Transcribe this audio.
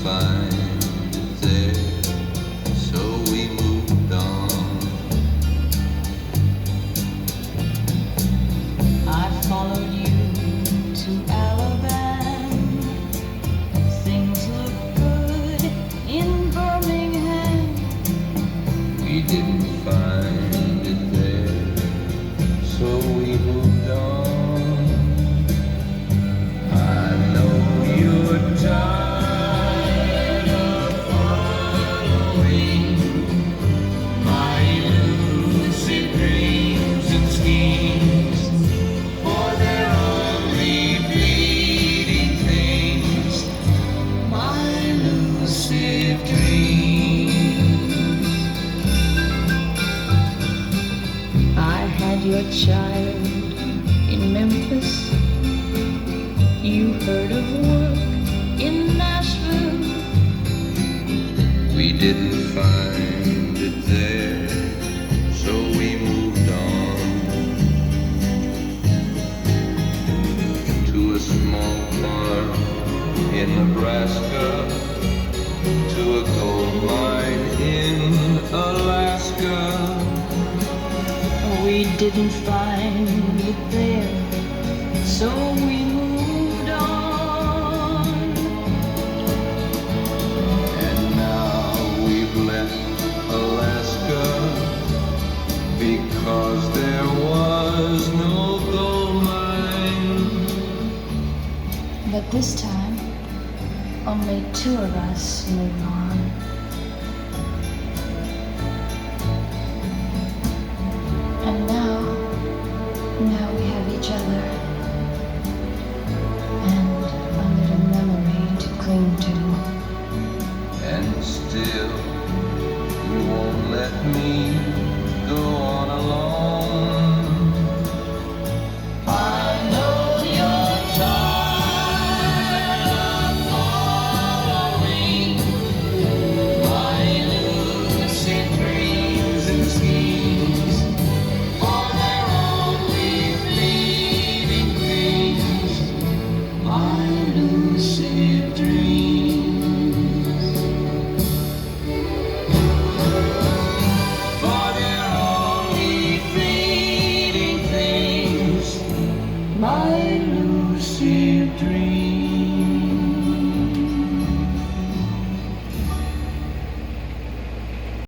find it there, so we moved on. I followed you to Alabama. Things look good in Birmingham. We didn't find it there, so we moved on. I know you're tired of following my lucid dreams and schemes, for they're only fleeting things, my lucid dreams. I had your child in Memphis. You heard of work in Nashville. We didn't find it there, so we moved on to a small farm in Nebraska, to a gold mine in Alaska. We didn't find it there, so we moved on. And now we've left Alaska because there was no gold mine. But this time, only two of us move on. And now we have each other and a little memory to cling to. And still you won't let me go on alone. I know you're tired of following my lucid dreams and schemes, for they're only fleeting things, my lucid dreams. For they're only fleeting things, my lucid dreams.